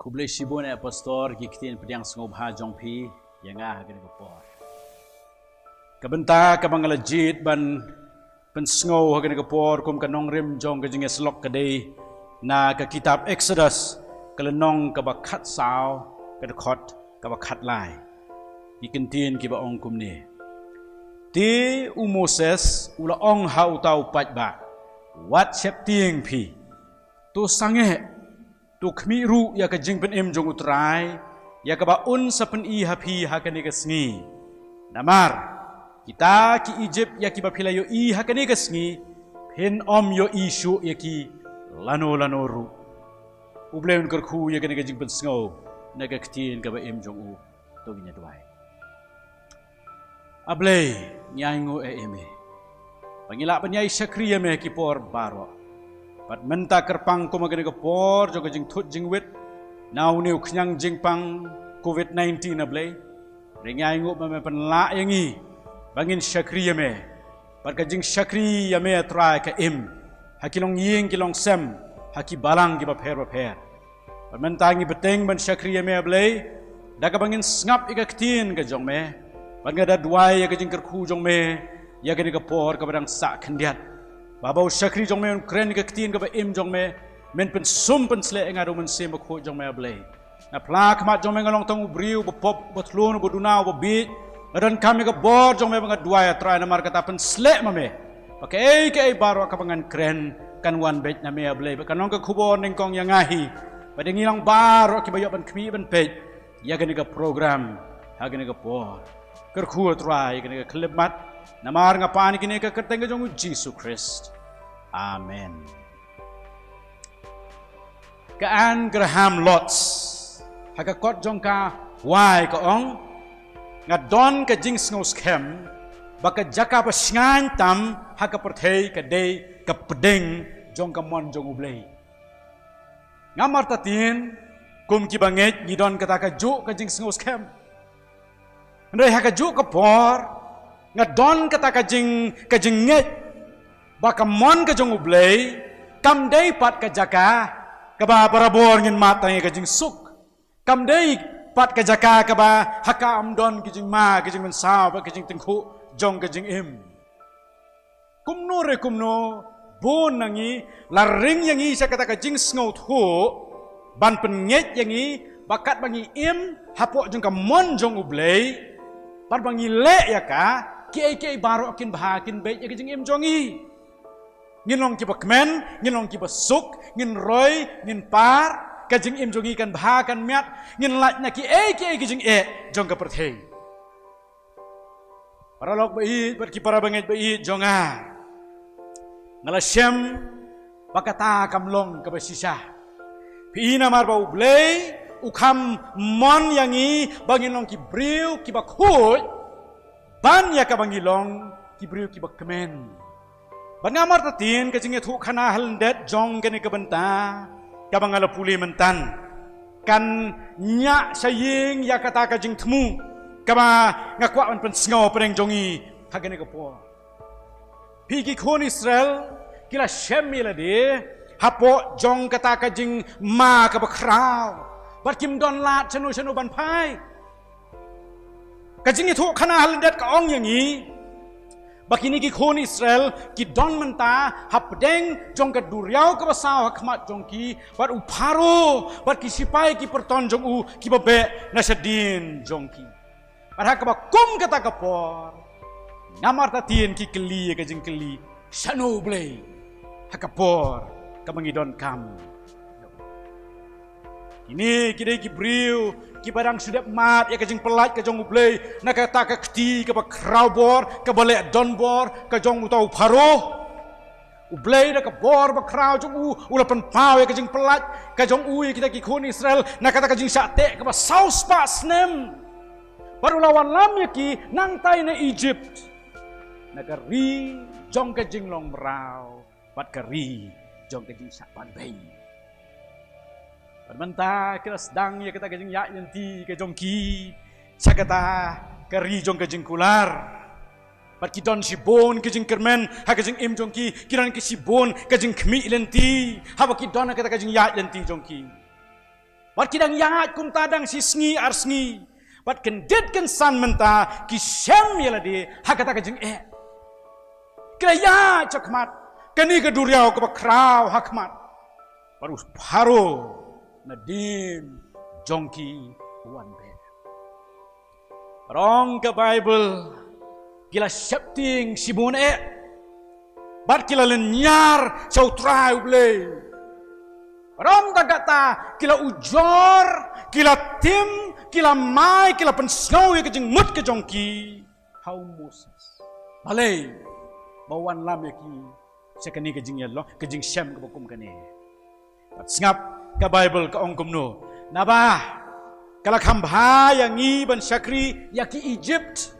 Kublai sibon pastor giktin pediang sengob ha jongpi yang gani gopor. Kabenta kabangalajit ban pensengau gani gopor kum kanong rim jong gajing eslok kadai na ka kitab Exodus kalenong kabakat sao kadakot kabakat lai. Ikintin kiba ong kumni. Ti Moses ula ong hau tau patba. Wat sep tieng pi. Tu sange tu khmi ru ya ka jing pen em jong utrai ya ka ba un sa pen i hapi hakani ka sngi namar kita ki Egypt ya ki ba philayo i hakani ka sngi phen om yo isu ya ki lano ru ubleun kar khu ya ka jing pen sngo na ka ktin ka ba em jong u to ginya duai ablei nyangu e eme pangila panyai sakriya me ki por baro Pat menta kerpang ko magani ka por jo jing thut jing wit now new knyang jing pang COVID-19 na blay ringay ngo ma panla yangi bangin shakriya me pat ka jing shakriya me try ka im hakilong ying kilong sem haki balang ki ba pher pat menta ngi beteng ban shakriya me blay da ka bangin ngap ikaktin ka jong me pat nga da duai ya ka jing kerku jong me ya ka ni ka por ka badang sa khandiat Babau syakri jong me kren ka ktin ka ba im jong me men pen sum pen sle ngado men sem ko jong me ablay na plak mat jong me ngalong tong briu bo pop bo tlun bo dunau bo bit adan kami ka bor jong me banga duaya try na mar kata pen sle ma me pakai ke baro ka pangan kren kan wan bet na me ablay kanong ka khubon ning kong yangahi padeng ilang baro ki bayo ban khmi ban pej ya gani ka program ha gani ka por ker khu try gani ka klip mat Namar nga pani kini ka kerteng jong Jesus Christ. Amen. Kaan Graham Lots. Hakakot jong ka why ka ong nga don ka jing sngows kem baka jaka pa sngan tam hakaperthei ka day ka pedeng jong ka mon jong ublay. Nga martatin kum kibanget ni don kata ka ju ka jing sngows kem. Ndai hakaju ka por nga don kata kajing nget baka mon kajong ublay kam day pat kajaka kaba parabor ngin matay kajing suk kam day pat kajaka kaba haka amdon kajing ma kajing mensaw kajing tengku jong kajing im kumno bon nangi laring yangi sa kata kajing sngow thu ban penget yangi bakat bangi im hapok jong ka mon jong ublay pat bangi le ya ka Kiai baru akin bahakin baik ya kejeng im jongi. Ngin long kiba kemen, ngin long kiba suk, ngin roy, ngin par, kejeng im jongi kan bahakan miat, ngin lat na kiai kejeng jong ka perthei. Para lok bait, ber ki para banget bait jonga. Ngalasem bakata kamlong ka basisa. Piina mar ba ublay, ukam mon yangi bangin long ki briu kiba khut. Ban ya ka bangilong kibriu ki bakmen ban ngamar tatin ka jinge thu khana haldet jong gani ka banta ka bangala puli mentan kan nya saying ya kata ka jing thmu ka ba ngakwa an pen sngo preng jongi hagani ka po pi ki khon Israel kila shemila de hapo jong kata ka jing ma ka bakrao bat kim don lat chanu ban phai Kajing itu kana halendat ka ong yangi bakini ki khon Israel ki don menta hapdeng jong ka duriau ka basaw hakmat jong ki bat uparo bat ki sipai ki perton jong u ki babe nasadin jong ki para ka bakum kata ka por namar tatin ki keli ka jing keli sano blay hakapor ka mangidon kam ini kidai ki briu ki barang sudah mat ya kajing pelat ka jong ublay na kata ka kti ka ba crowbor ka bale donbor ka jong utau pharo ublay na ka bor ba crow jong ula pen pau ya kajing pelat ka jong kita ki khon Israel na kata kajing sate ka ba saus pa snem baru lawan lam ya ki nang tai na Egypt na ka ri jong kajing long merau pat ka ri jong kajing sapan bay Menta kira sedang ya kita kajing yak yanti ke jongki sakata kari jong kajing kular pat ki don sibon kajing kermen ha kajing im jongki kiran ki sibon kajing khmi lenti ha ba ki don kata kajing yak yanti jongki Bat kidang yaat kum tadang si sngi ar sngi. Bat kendit ken san menta ki shem yeladi hakata ka jing Kira ya cakmat. Kani ke duriau ke bakraw hakmat. Baru paro nadim jongki wan be. Rong ke Bible kila shapting sibun Bat kila lenyar sau try ublay. Ram kata kila ujor, kila tim, kila mai, kila pensau yang kejeng mut kejongki. How Moses. Balai bawan lam yaki sekani kejeng yalo, kejeng syam ke bakum kani. Bat singap ke Bible ke ongkum no. Nabah kala kambha yang i ban syakri yaki Egypt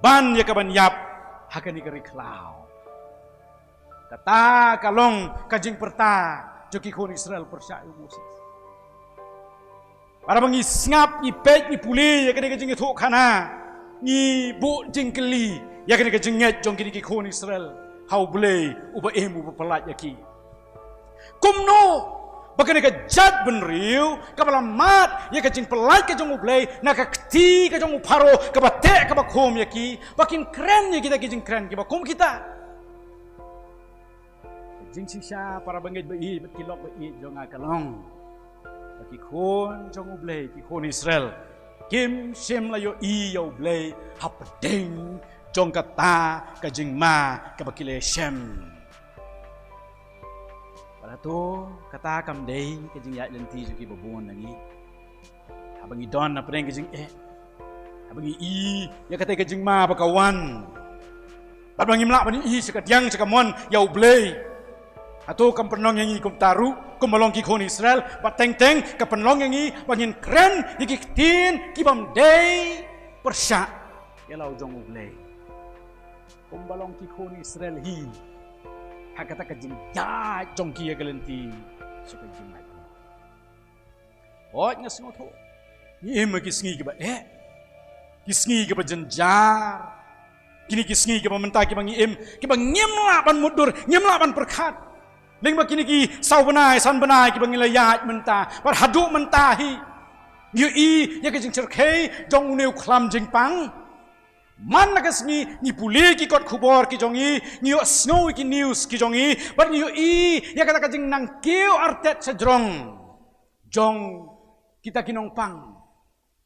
ban yakaban yap hakani keri klau. Kata kalong kajing perta joki kon Israel percaya Moses. Para bangi ngap ni pet ni puli ya kene kajing thok khana ni bu jingkeli ya kene kajing nget jong kini kon Israel how boleh uba emu pelat yaki. Kumno bakane ka jat benriu kapala mat ya kajing pelat kajong ublay nakakti kajong uparo kabate kabakom yaki bakin keren ya kita kajing keren kibakom kita. Jing sisa para bangit bai kilok bai jong akalong baki khon jong ublay ki khon Israel kim shem la yo i yo ublay hapding jong kata kajing ma kabakile shem para to kata kam dei kajing ya lenti juki babon lagi abangi don na preng kajing abangi i ya kata kajing ma bakawan abangi mlak bani i sekadyang sekamon ya ublay atau kam penlong yang kum taru kum malong ki kon Israel bateng teng ka penlong yang bangin keren yiktin kibam day persya yalau jong ublay kum balong ki kon Israel hi hakata ka jing ya jong ki galenti suka jing mai ot ngas ngoto ni em ki sngi ki ba ki sngi ki ba jenjar kini ki sngi ki ba menta ki bang ki bang nyemla ban mudur nyemla ban perkhat Ling bakini ki sau benai san benai ki bangila yat menta par haduk mentahi yu i ya ke jing cerkei jong uneu klam jing pang man na kasni ni puli ki kot khubor ki jong i ni snow ki news ki jong i par ni yu i ya kata ka jing nang kiu artet sajrong jong kita kinong pang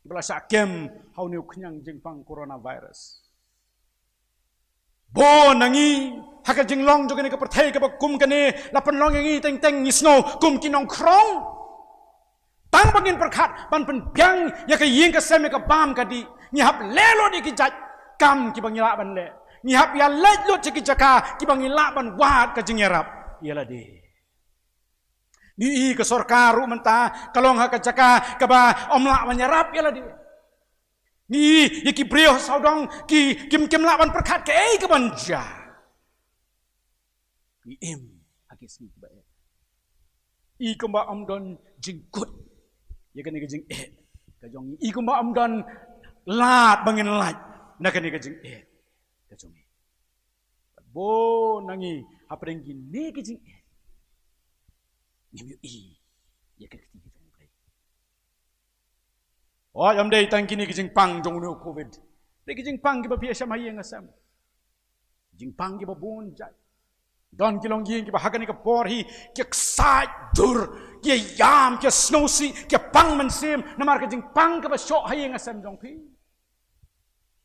bala sakem hau neu knyang jing pang coronavirus bo nangi haka jing long jogene ka perthai ka kum kane lapan long yang teng teng ni snow kum kinong krong tang bangin perkhat ban pen byang ya ka ying ka sem ka bam ka di ni hap lelo di ki jat kam ki bangila ban le ni hap ya let lot ki jaka ki bangila ban wat ka jing yarap yala di ni i ka sorkaru menta kalong ha ka jaka ka ba omla ban yarap yala di ni yaki brio saudong ki kim laban perkhat ke ke banja ni hakis ni ba i kumba amdon jingkut ya kan ke jing ka jong i kumba amdon lat bangin lat na kan ke jing ka jong bo nangi apreng gini ke jing ni ya ka ti oh, yang day tang kini kijing pang jong nu COVID. Day kijing pang kiba pia syam hayeng asam. Kijing pang kiba bunjat. Don kilong yeng kiba hagan ka porhi kya ksai dur kya yam kya snowsi kya pang mensim namar kijing pang kiba syok hayeng asam jong pi.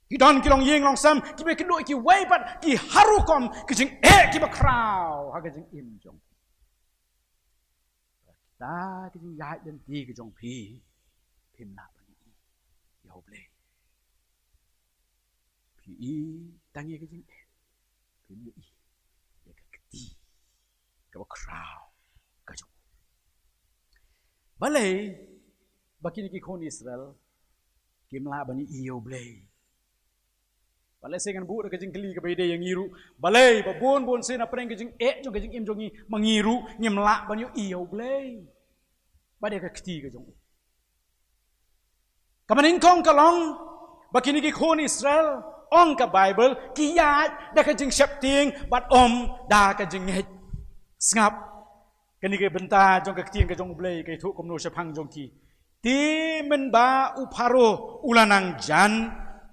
Ki don kilong yeng long sam kiba kedoi ki waipat ki harukom kijing kiba kraw hagan jing im jong. Ta kijing yai den ti ki jong pi. Pim na Hoblay. Pi tangi ke jing. Pi ya ka keti. Ka kraw. Ka jong. Balai bakini ki kon Israel kimla bani Hoblay. Balai sengan bu ka jing keli ka bede yang ngiru. Balai babon sen apreng ka jing jong ka jing im jongi mangiru ngimla bani Hoblay. Bade ka keti ka jong. Kamaning kong kalong bakini ki kon Israel ong ka Bible ki yat da ka jing shapting bat da ka jing het ngap kani ke benta jong ka ting ka jong blay kai thu kom no shapang jong ki Ti menba uparo ulanang jan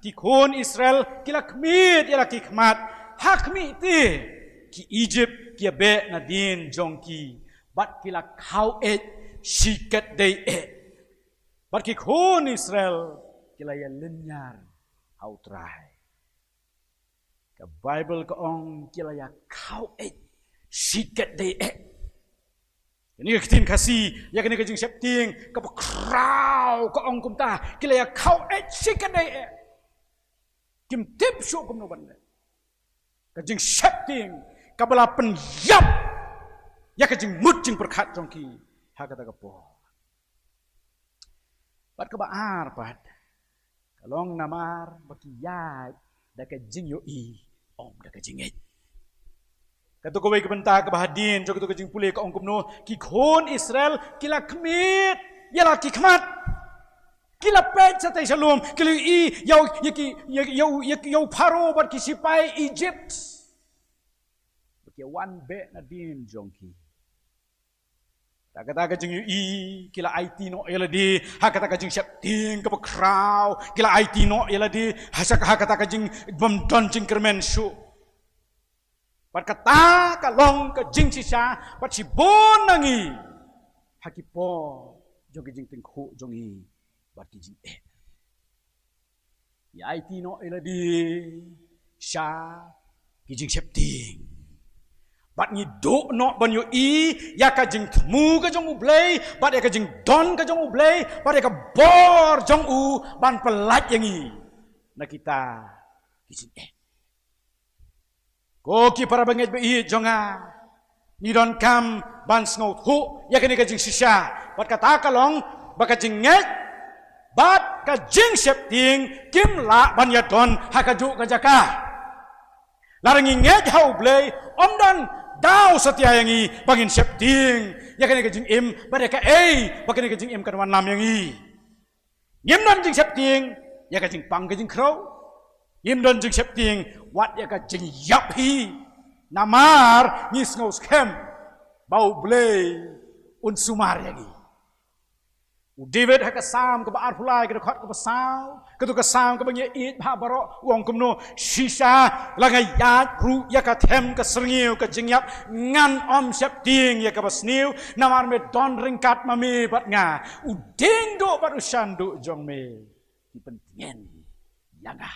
ti kon Israel kila kmit yala ki khmat hakmi ti ki Egypt ki be na din jong ki bat kila khau et shikat dei et bat ki kon Israel kila ya lenyar au trai ka Bible ka ong kila ya khau et shikat dei et ini ketin kasih ya kini kajing septing ka kraw ka ong kumta kila ya khau et shikat dei et kim tip shu kum no ban kajing septing kabala penyap ya kajing mut jing perkat jong ki ha kata ka po bat ka baar pat kalong namar bakiyat da kajing yo I om da kajing et katu ko wei ka benta ka bahadin jong katu kajing pule ka ong kumno ki khon Israel kila khmit yala ki khmat kila pet sa tay shalom kila I yau paro bat ki sipai Egypt wan be na din jongki kata jing I kila IT no eladi hakata jing septing ka kraw kila IT no eladi hakata jing bom don jing kermen shu pat kata ka long ka jing sisa pat si bon nangi hakipo jong jing ting khu jong I bat ki jing ya IT no eladi sha ki jing septing bat ni do no ban yo I ya ka jing mu ka jong u blai bat ya ka jing don ka jong u blai bat ya ka bor jong u ban pelat yang I na kita kijing ko ki para banget be I jonga ni don kam ban snow hu ya ka ni ka jing sisa bat kata kalong ba ka jing nget bat ka jing septing kim la ban ya don ha ka ju ka jaka larang nget hau blai om dan Dau setia yang I bangin septing ya kan kajing im badaka bakan kajing im kan wan lam yang I ngim don jing septing ya kajing pang kajing crow ngim don jing septing wat ya kajing yap hi namar ngis ngos kem bau blay un sumar yang I David haka sam ka baar pulai ka khot ka pasau ka tu ka sam ka bangye it ba baro wong kumno sisa langai yat ru ya ka them ka srngiu ka jingyap ngan om septing ya ka basniu namar me don ringkat mami bat nga uding do bat usandu jong me di pentingen yanga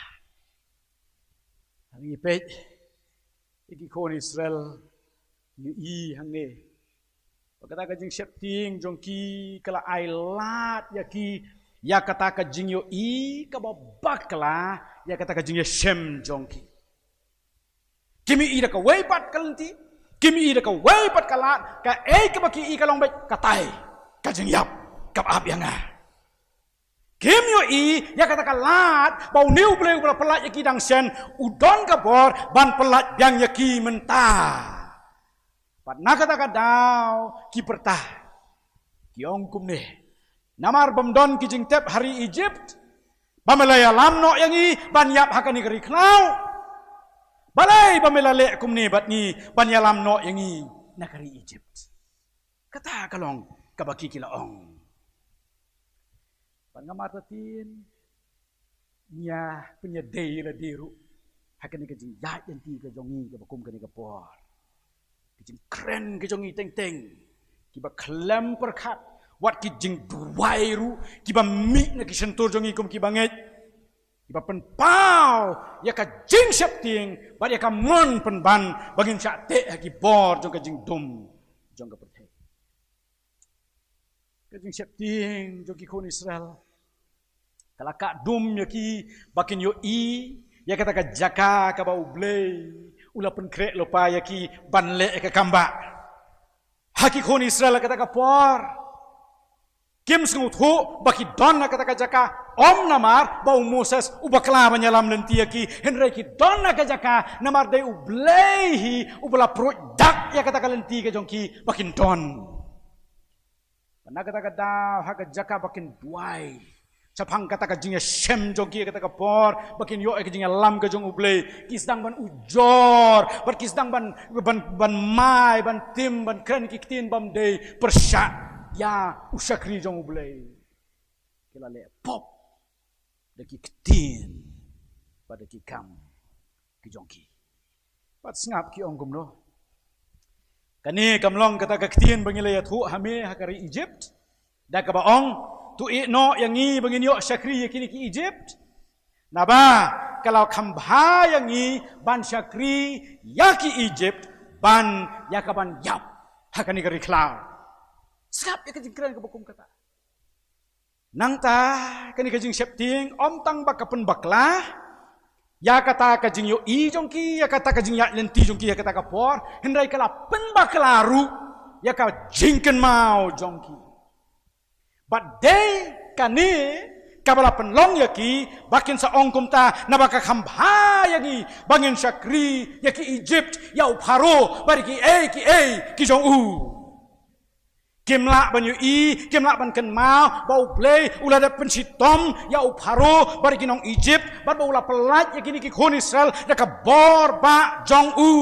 hari pet iki kon Israel ni I hang ne kata ka jing septing jongki kala ai lat ya ki ya kata ka jing yo I ka babakla ya kata ka jing ya shem jongki kimi I da ka wei pat kalenti kimi I da ka wei pat kalat ka ka baki I ka long bai katai ka jing yap ka ap yang kim yo I ya kata ka lat bau niu bleu bla pelat ya ki dang sen udon ka bor ban pelat yang ya ki mentah pat nakata kadau ki pertah ki ongkum ne namar bamdon ki jing tep hari Egypt bamelaya lam no yang I ban yap hakani keri khnau balai bamelale kum ne bat ni ban ya lam no yang I nakari Egypt kata kalong kabaki kila ong ban ngamar tatin nya punya dei la diru hakani ka jing ya yang ti ka jongi ka bakum kani ka por kijing keren kijong I teng-teng kiba klem perkat wat kijing duai ru kiba mik na kisentur jong I kum kiba nget kiba pen pau ya ka jing septing bat ya ka mon pen ban bagin sa te ki bor jong ka jing dum jong ka perte ka jing septing jong ki kon Israel kala ka dum ya ki bakin yo I ya kata ka jaka ka bau blei ula pen krek lopa ya ki banle ka kamba haki kon Israel kata ka por kim sngut ho baki don kata ka jaka om namar bau Moses ubakla banyalam lenti ya ki henre ki don ka jaka namar dei ublehi ubala produk ya kata ka lenti ka jongki bakin don pana kata ka da haka jaka bakin duai Sapang kata ka jingya shem jongki kata ka por bakin yo ka jingya lam ka jong ublei kisdang ban ujor bar kisdang ban mai ban tim ban kren ki tin bam dei persya ya usakri jong ublei kila le pop daki ketien pada ki kam ki jongki pat sngap ki ong kumno kani kamlong kata ka ketien bangile ya thu hame hakari Egypt da ka baong tu no yang ni bangin yo syakri yakini ki Egypt naba kalau kambha yang ni ban syakri yaki Egypt ban yakaban yap hakani kari klau sngap ya kejingkran ka bakum kata nang ta kani kajing septing om tang bakapen baklah ya kata kajing yo i jongki ya kata kajing ya lenti jongki ya kata kapor hendrai kala pen baklaru ya ka jingken mau jongki but they kani kabala penlong yaki bakin sa ongkum ta nabaka khambha yaki bangin syakri yaki Egypt ya uparo bariki ki jong u Kimla ban yu i, kimla ban ken mau, bau play, ula da pensitom, ya uparo, bari kinong Egypt, bat bau ula pelat, ya kini ki kon Israel, naka bor ba jong u.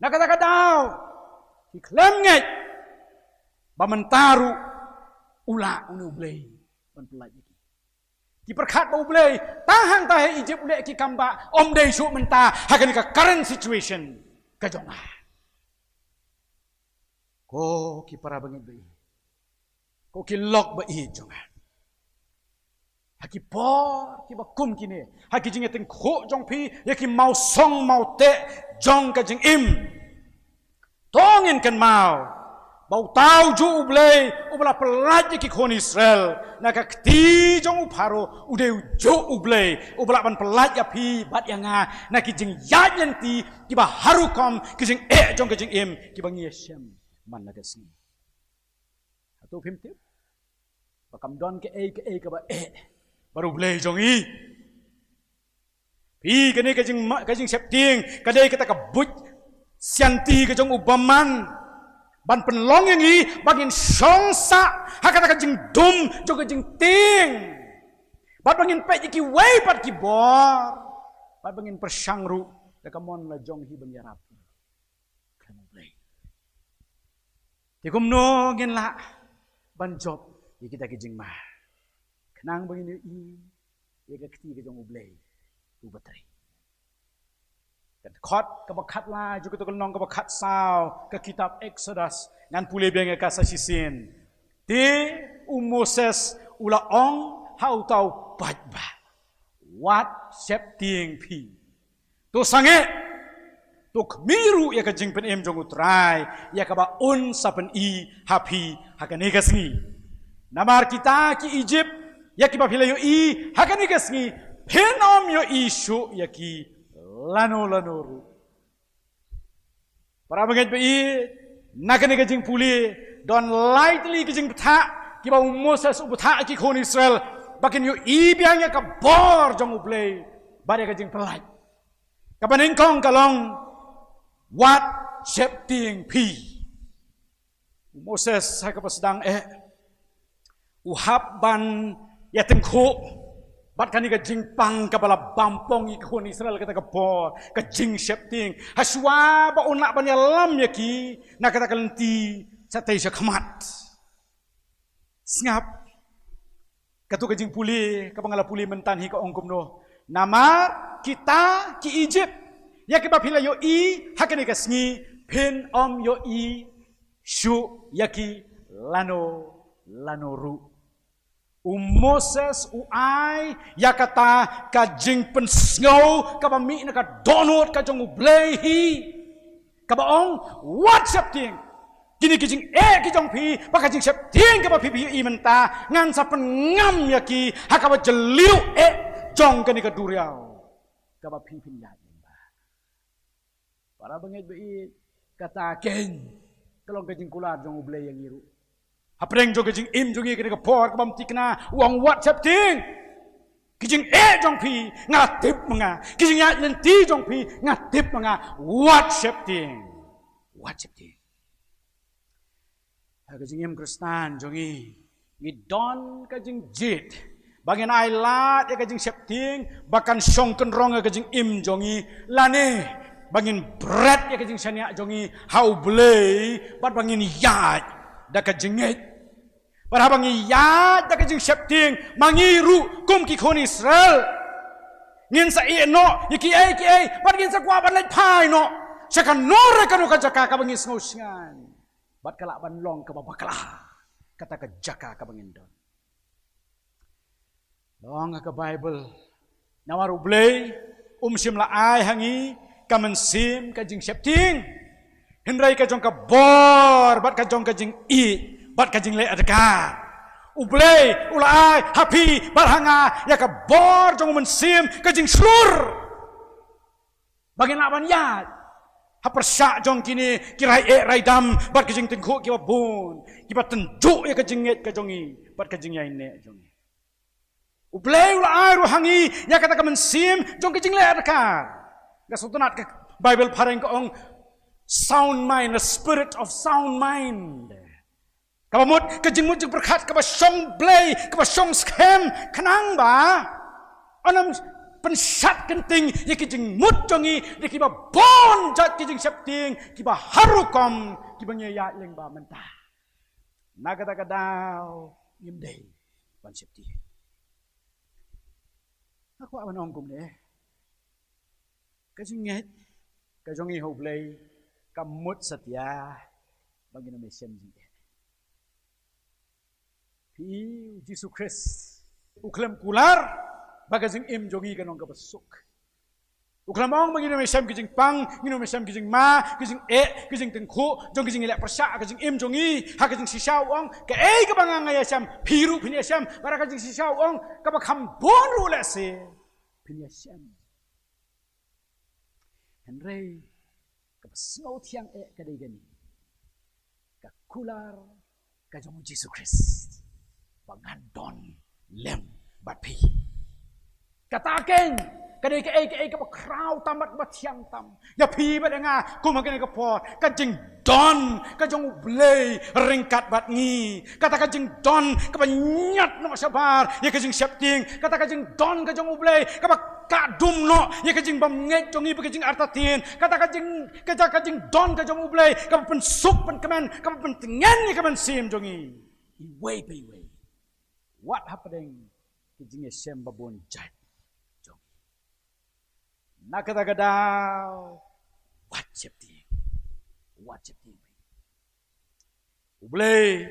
Nakata daw, iklem ngay, ba mentaru, ula unu play, ban pelat iki. Ki perkat bau play, tahang tahe Egypt ule ki kamba, om day su menta, hagan ka current situation, ka jong ah. Ko ki para bangit ba i. Ko ki lok ba i jongan. Haki por ki ba kum kini. Haki jing eteng ko jong pi ya ki mau song mau te jong ka jing im. Tongin kan mau. Bau tau ju ublay ubla pelat ki kon Israel. Naka kti jong uparo ude ju ublay ubla ban pelat ya pi bat yang nga naki jing ya yanti ki ba harukom ki jing jong ka jing im ki ba ngiesem. Man nagasni atau pimtip bakam don ke ka ba baru blay jong i pi kani kajing septing kadai kata ka but sianti ka jong ubaman ban penlong yang i bagin songsa hakata kajing dum jong kajing ting bat bangin pe ki wei pat ki bor bat bangin persangru dakamon la jong hi bangyarap kamu blay Tikum no ngin la ban job ya kita kijing mah kenang bangin i ya ka kti ka jong ublay u batri kan khot ka bakat la juga to nong ka bakat sao ka kitab Exodus ngan pule beng ka sa sisin ti Moses ula ong hau tau batba wat septing pi to sange Tuk miru ya kajing pen em jong utrai ya kaba un sapen i happy hakanigas ni namar kita ki Egypt ya ki bapila yo i hakanigas ni penom yo isu ya ki lanoru para banget i nakaniga jing puli don lightly kajing peta ki ba Moses ubta ki kon Israel bakin yo i biang ya ka bor jong ublay bare kajing pelai kapaning kong kalong What septing pi Moses hai ka sedang uhap ban ya tengko bat kani ka jingpang ka bala bampong i kon Israel kata ka por ka jing septing haswa ba unak ban ya lam ya ki na kata kalenti sa tay sa khamat ngap katu ka jing puli ka pangala puli mentan hi ka ongkum no namar kita ki Egypt ya kiba pila yo i hakani kasngi pen om yo i shu yaki lanoru Moses uai yakata ka jing pen snow ka mi na ka donut ka jong ublay hi ka baong whatsapp ting kini kijing ki jong pi ba ka jing sep ting ka ba pi i menta ngan sa pen ngam yaki hakaba jeliu jong kani ka duriau ka ba pi pin ya para bangit bei kata ken kalau kajing kular jong ublay yang iru hapreng jong kajing im jong kini ka por kabam tikna uang WhatsApp ting kijing jong pi ngatip mga kijing ya lenti jong pi ngatip mga WhatsApp ting kajing im Kristan jong i don kajing jit bagian ailat ya kajing septing bahkan songken rong kajing im jong i lane bangin bread ya kajing sania jongi hau blay bat bangin yat da kajinget Parabangi ya da kajing septing mangiru kum ki kon Israel. Ngin sa no yiki ai par ngin sa kwa ban lai phai no. Sakan nore kanu ka jaka ka bangis ngusngan. Bat kala ban long ka babakala. Kata ka jaka ka bangin don. Long ka Bible. Nawaru blay sim la ai hangi kamen sim ka jing septing hindrai ka jong ka bor bat ka jong ka jing bat ka jing le adaka ublay ulai happy barhanga ya ka bor jong men sim ka jing slur bagin laban yat ha persya jong kini kirai rai dam bat ka jing tengku ki babun ki bat tenjuk ya ka jing ka jongi bat ka jing ya ne jongi ublay ulai ruhangi ya kata ka men sim jong ka jing le adaka Gasutunat ke Bible pareng ko ong sound mind, the spirit of sound mind. Kabamut kajing mujung berkat kaba syong blay, kaba syong scam kenang ba? Anam pensat kenting ya kajing mut jongi ya kiba bon jat kajing septing kiba harukom kiba ngeyat leng ba mentah. Nagata kadaw yimday ban septing. Aku awan ongkum deh. Kajinget, kajongi hoblay, kamut satya, bagi nama Yesus juga. Pi Yesus Kristus, uklam kular, bagajing jongi kanong kabasuk. Uklam ong bagi nama Yesus kajing pang, bagi nama Yesus kajing ma, kajing kajing tengku, jong kajing ilak persa, kajing jongi, ha kajing sisau ong, ke kabangang Yesus, piru pin Yesus, para kajing sisau ong, kabakam bon rulase, pin Yesus. Henry kapasngaw tiyang kaday gani kakular kajong Jesus Christ pangandon lem batpi kataken kaday kapakraw tamat batyang tam ya pi badanga kumagan kapor kajing don kajong ublay ringkat batngi kata kajing don kapanyat no sabar ya kajing septing kata kajing don kajong ublay kapak kadum no ya kajing bamngek jongi kajing artatin kata kajing don kajong ublay kapa pensuk pen kemen kapa pentengan ya kapan sim jongi iway payway what happening kajing Yesem babon jat jongi nakata kadaw what septing ublay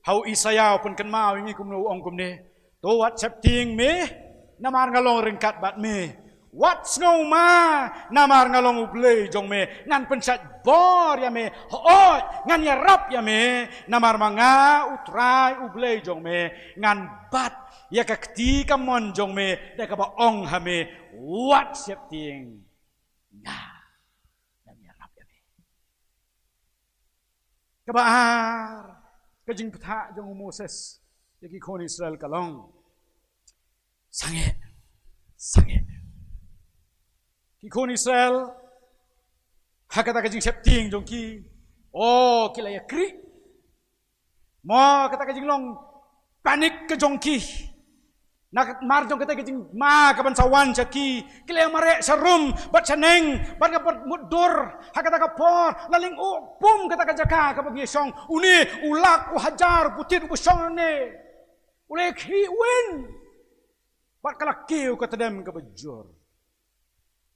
how isayaw pen kenmau ini kumno ong kumne to what septing me namar ngalong ringkat bat me what snow ma namar ngalong ublay jong me ngan pensat bor ya me hoot ngan ya rap ya me namar manga utrai ublay jong me ngan bat ya kakti kamon jong me da ka ba ong ha me what septing nga ngan ya rap ya me kabar kajing peta jong Moses yaki kon Israel kalong sange kikon Israel hakata kajing septing jongki kila ya kri mo kata kajing long panik ke jongki nak marjong kata kajing ma kapan sawan jaki kila yang mare sarum bat saneng bat kapat mudur hakata kapor laling pum kata kajaka kapag yesong uni ulak uhajar putit usong ne ulek hi win Pat kala kiu kata dem kabajur.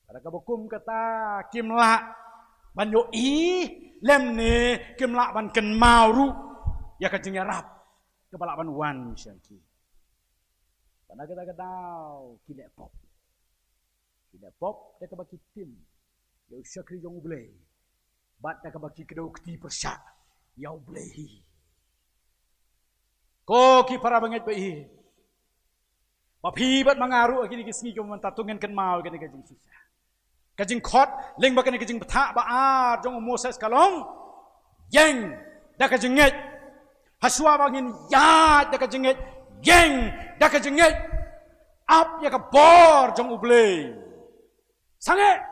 Pada kabakum kata kimla ban yo lem ne kimla ban ken mauru ya kajing rap kepala ban wan syaki. Pada kata kadau kidek pop dia kabaki tim ya syakri jong ublay. Bat dia kabaki kedau keti persya ya ublay. Ko ki para banget bai. Papibat mangaru kini kisni ko mantatungan kan mau kini kajing susah. Kajing khot leng ba kini kajing peta ba jong Moses kalong yang da kajing nget haswa bangin ya da kajing nget yang da kajing nget up ya ka bor jong ublay. Sange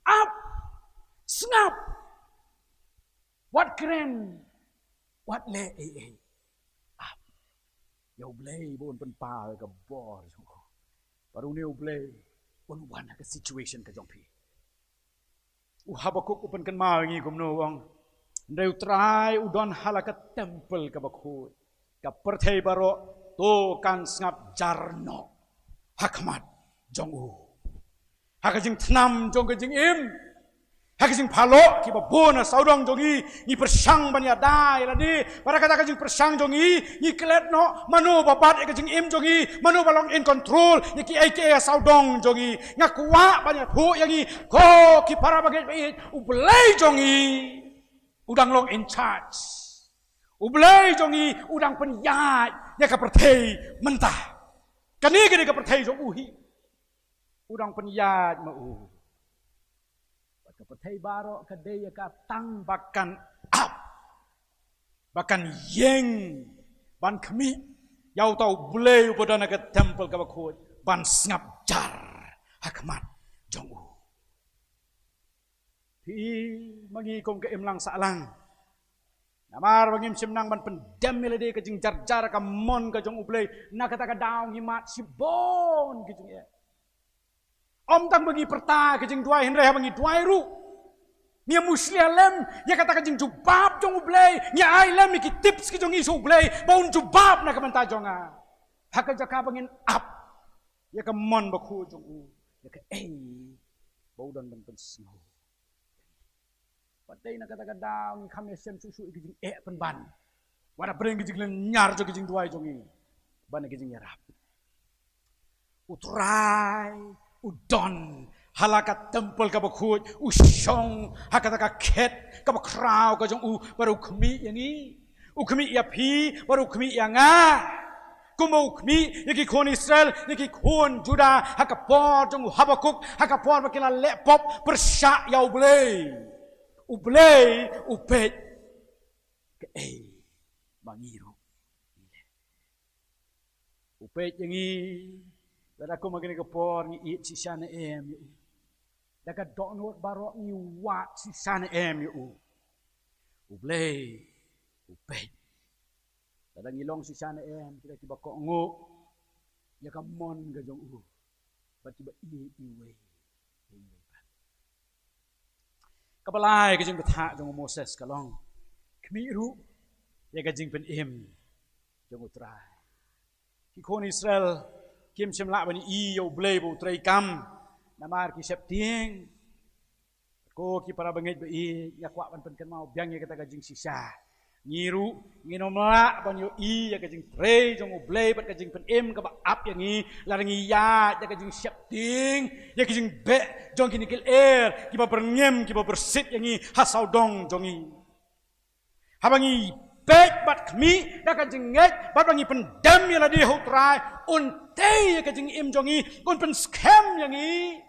up snap what keren what le ya ublay bon penpal ke bor baru ni ublay pun wana ke situation ke jongpi Habakuk pun kan mau ngi kumno wong Ndai utrai udon halakat temple ka bakut. Ka perthei baro to kan ngap jarno. Hakmat jong u. Hakajing tnam jong kajing im. Hakajing phalo ki ba bona saudong jongi ni persang banya dai ladi. Para kata kajing persang jongi ni klet no manu babat kajing im jongi manu balong in control ni ki ike saudong jongi ngakwa banya thu yangi ko ki para baget bai ublai jongi udang long in charge. Ublai jongi udang penyat ya ka perthei mentah. Kani ka perthei jong uhi. Udang penyat mau. Ka perthei baro ka dei ka tang bakan up. Bakan yeng ban khmi yau tau bulai upodana ka temple ka bakut ban ngap jar hakmat jong u. Pi mangi kong ke imlang salang. Namar bangim simnang ban pendam melade ke jing jar ka mon ka jong ublei na kata ka daung himat sibon ke jing ya. Om tang bagi perta ke jing duai henre bagi duai ru. Nia muslialem ya kata ka jing jubab jong ublei nia ailem ki tips ke jong isu ublei baun jubab na ka menta jonga. Hak jaka bangin up. Ya ka mon baku jong u. Ya ka bau dan ben snow. Padai nak kata kadang kami sem susu kijing penban. Wada bereng kijing nyar jo kijing duai jongi. Ban kijing nyarap. Utrai udon halakat temple ka bakut usyong hakata ka ket ka bakrau ka jong u baru khmi yangi. Ukmi ya pi baru khmi yanga. Kumo ukmi yaki kon Israel yaki kon Juda hakapor jong Habakuk hakapor bakila lepop persyak yau boleh. Ublei upet ke mangiru upet yangi dada ko magini ke por ni it si sana em yu daka donot barok ni wat si sana em yu ublei upet dada ngilong si sana em kita tiba kok nguk ya kamon ga jong u ba tiba iwe Kapalai kajing betha jong Moses kalong kemiru ya kajing pen im jong utrai ki kon Israel kim semla bani i yo blei bo utrai kam namar ki septing ko ki para bangit be ya kwa ban pen kan mau biang ya kata kajing sisa ngiru nginomla ban yo i ya kajing trei jong blei bat kajing pen im ka ba ap yang i larangi ya kajing septing ya kajing be jong kini kil ki ba berngem ki ba bersit yang i hasau dong jongi habangi bet bat kmi da kajing nget bat bangi pendam ya ladi hutrai unte ya kajing im jongi un pen scam yang i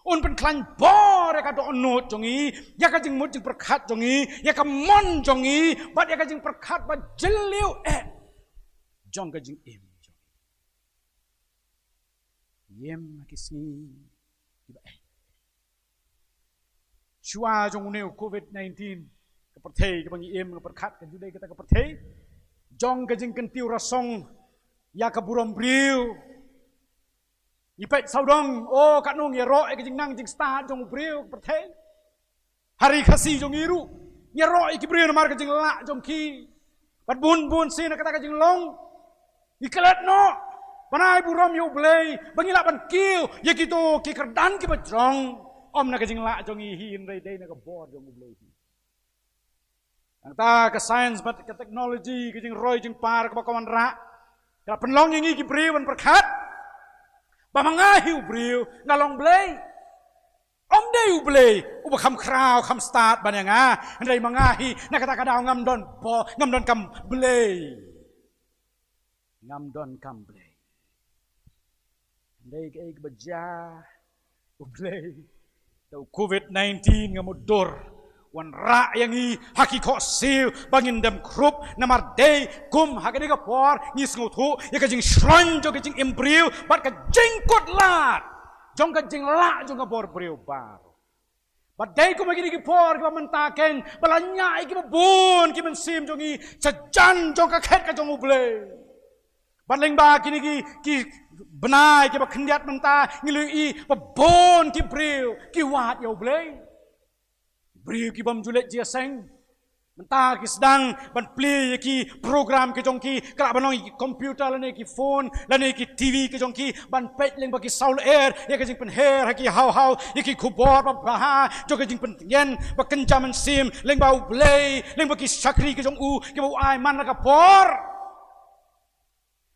un pen klan bor ya ka do onot jongi ya kajing mut jing perkat jongi ya ka mon jongi bat ya kajing perkat ba jeliu jong kajing im jongi yem kisni tiba Shua jong neu COVID-19 ke perthei ke bangi im ke perkat ke judai kita ke perthei jong ke jing kentiu rasong ya ke burom briu ipet saudong kat nong ya ro ke jing nang jing start jong briu ke perthei hari khasi jong iru ya ro ke briu namar ke jing la jong ki pat bun sin kata ke jing long ikelat no panai burom yo blei bangi la ban kiu ya kito ki kerdan ki bajrong om na kajing la jong ihin rai dai na ka bor jong ublei ang ta ka science bat ka technology kajing roy jing par ka bakawan ra ka penlong yang ki briu ban perkat bamangahi ubriu ngalong blei om dei ublei ubakam krau kam start ban yang ndai mangahi na kata ka daw ngam don kam blei ngam don kam blei ndai ke baja ublei tau COVID-19 ngamudur wan ra yang i haki kok sil bangin dem krup namar day kum hakani ka por ngis nguthu ya ka jing shron jo ka jing imbriu bat ka jing kot lat jong ka jing la jong ka bor briu bar bat day kum magini ki por ka mentaken balanya ki bun ki men sim jong i chajan jong ka khet ka jong uble bat leng ba kini ki benai ki ba khendiat menta ngilui babon ki briu ki wat yo blei briu ki bam julet jia seng Mentah ki sedang ban play ki program ke jongki kelak banong ki komputer lane ki phone lane ki TV ke jongki ban pet leng bagi sound air ya ke jing pen hair ki how ya ki keyboard ba ha jo ke jing pen yen ba kencaman sim leng bau play leng bagi sakri ke jong u ki bau ai man ka por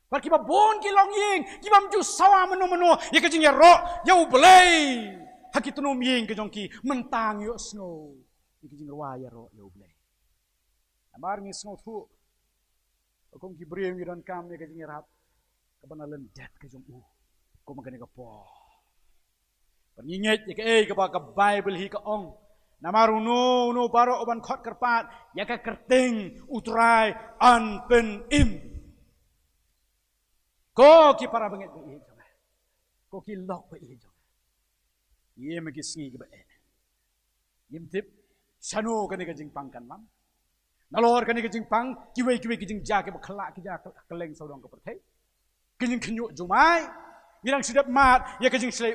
bar ki ba bon ki long ying ki bam ju sawa meno ya ke jing ya ro ya u play ha ki tunum ying ke jongki mentang yo snow ya ke jing wa ya ro ya u play Amar ngi snot hu. Kong ki briem giran kam ne ka jing rap. Ka banalan det ka jong u. Ko magani ka po. Pernginget ya ka ba ka Bible hi ka ong. Namaru no baro oban khot kerpat ya ka kerting utrai an pen im. Ko ki para banget be jong. Ko ki lok be jong. Ye me ki sngi ka ba. Yim tip sano ka ne ka jing pangkan mam. Nalor kani kijing pang kiwe kijing jake ba khala ki ja keleng saudang ke perthai kijing khnyu jumai mirang sidap mat ya kijing slai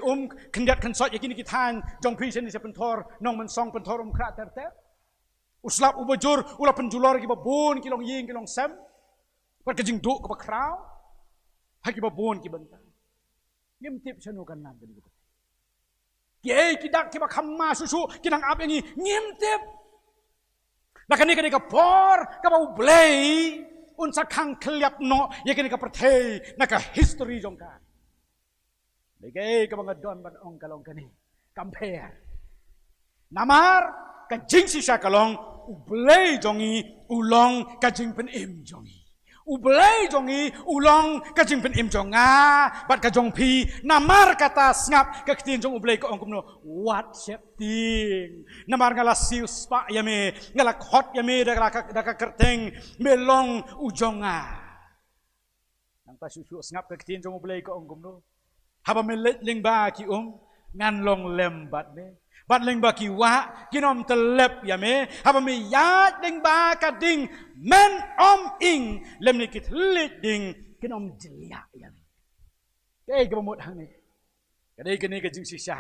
khendat khansot ya kini kithan jong phi sen se penthor nong man song penthor khra ter uslap ubajur ula penjulor ki ba bon ki long ying ki long sam par kijing du ka ba khrau ha ki ba bon ki banta ngem tip chanu kan nam kani ko ki dak ki ba khamma susu kinang ap yangi ngem tip Nakani ka por ka bau blay unsa khang khliap no ye kani ka perthei naka history jong ka Lege ka mga don ban ong kalong kani compare namar ka jing si sha kalong blay jongi ulong ka jing pen im jongi Ublay jongi ulong ka jing pen im jonga bat ka jong pi namar kata ngap ka ktin jong ublay ko ong kumno what shapting namar ngala sius pa yame ngala khot yame da ka kerteng melong ujonga nang ta susu ngap ka ktin jong ublay ko ong kumno haba melet ling ba ki ngan long lem bat me bat leng ba ki wa kinom telep yame haba me ya ding ba ka ding men ing lem ni kit leading kinom jelia yame kay gamot hang ni kadai kini ka jing sisya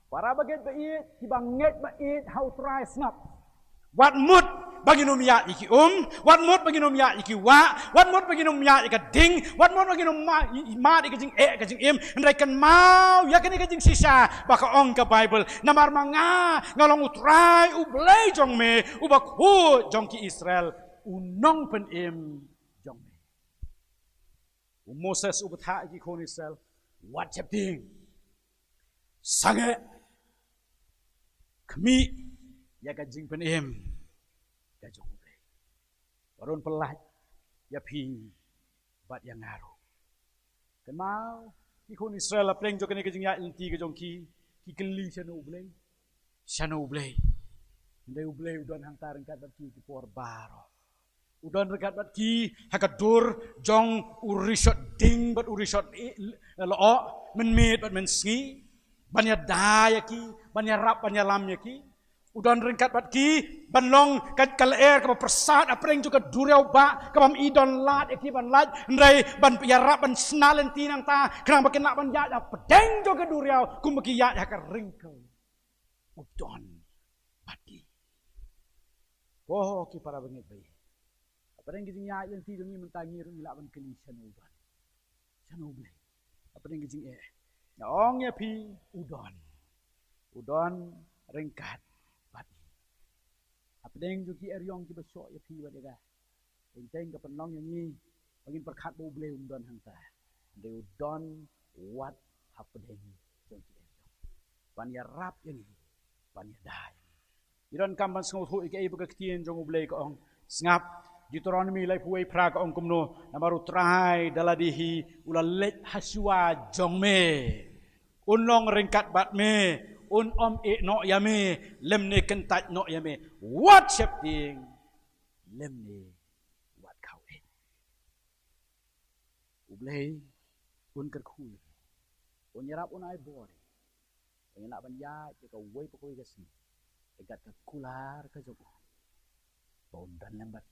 para baget ba it ki banget ba it how try snap wat mut bagi nom ya iki wat mut bagi nom ya iki wat mut bagi nom ya iki ding wat mut bagi nom ma iki jing ka jing im ndai kan mau ya kini ka jing sisa baka ong ka Bible namar manga ngalong utrai ublay jong me ubak hu jong ki Israel unong pen im jong me Moses ubata iki kon Israel what chapting sange kami ya ka jing pen im ka jong me Warun pelat ya pi bat yang ngaru kan mau ikon Israel apreng jo kene ke jing ya inti ke jong ki keli chano ublay ndai ublay udon hang tareng kat bat ki por baro udon rekat bat ki hakadur jong urisot ding bat urisot lo men bat men sngi banya daya ki banya rap banya lam ya ki Udan ringkat bat ki banlong kat kalaer ka persat apreng juga duriau ba ka bam idon lat eki ban lat ndai ban yarap ban snalen tinang ta kenang bakin nak ban ya pedeng juga duriau kum bagi ya ka ringkel udon bat ki oh ki para bangit bayi apreng gijing ya yang ti dungi mentangi ru ila ban keli chanu ble apreng gijing ong ya pi udon ringkat Apdeng juki eryong ki besok ya pi wadega. Enteng ka penlong yang ni bangin perkhat bo ble don hangta. De don what hapdeng juki eryong. Pan ya rap yang ni pan ya dai. Iron kamban sngo thu ike ibu ka ktien jong ble ka ong ngap Deuteronomy lai puai pra ka ong kumno namaru trai daladihi ulalet haswa jongme. Unlong ringkat bat me om no yame lem ne kentat no yame what shaping lem ne what kau ublay kerkhu yarap ai bor nak banya ka wei pokoi ka si dekat ka kular ka joko bon dan lembat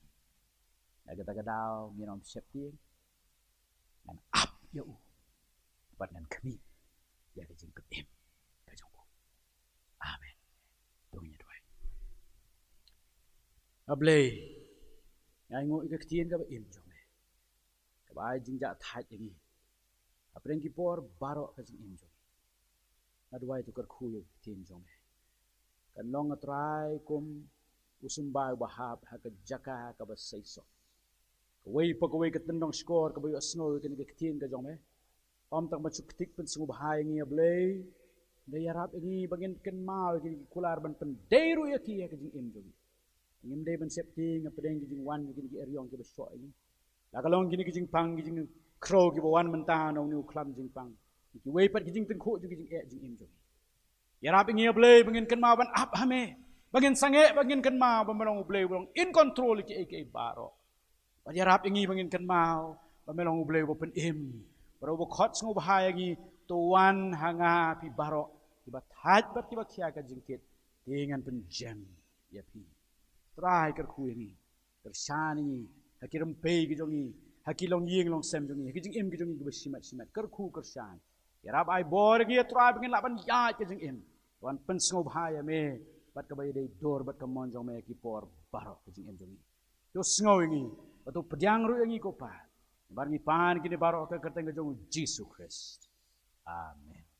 agak dau minom shaping dan up ya bat nan kami ya ka jing em Amen. Tuhan Tuhan. Ablay, ngai ngo ika ketien ka ba im jong me. Ka ba jing ja thai ini. Apreng ki por barok ka jing im jong. Adwai tu kar khu ketien jong me. Kan long atrai kum usumbai bahab ha ka jaka ka ba saiso. Kawai pa kawai ka tendong skor ka ba yu asno ka ni ketien ka jong me. Pam tak macuk ketik pen sungu bahai ngi ablay. Daya rap ini bangin ken mau ki kular ban penderu ya ki ka jing im jong. Ngim day ban septi ngapedeng ki jing wan ki eryong ki besok ini. Lakalong gini ki jing pang ki jing crow ki wan mentah no ni klam jing pang. Ki wei pat ki jing tengku ki jing jing im jong. Ya rap ngi ablay bangin ken mau ban ap hame. Bangin sange bangin ken mau ban melong ablay bolong in control ki baro. Ya rap ngi bangin ken mau ban melong ablay bo pen im. Baro bo khot sungu bahaya gi tuan hanga pi baro. Tiba thaj bat tiba kia ka jing kit. Dengan pen jam ya pi. Try ker khu ini kershani haki rempei ki jongi haki long ying long sem jongi haki jing im ki jongi simat simat ker khu kershan ya rab ai bor ki try bengin laban ya ki jing im wan pen snob haya me bat ka bai dei dor bat ka mon jong me ki por barok ki jing im jongi yo snow ini batu pedyang ru ini ko pa bar ni pan ki ni barok ka kerteng ka jong Jesus Christ amen.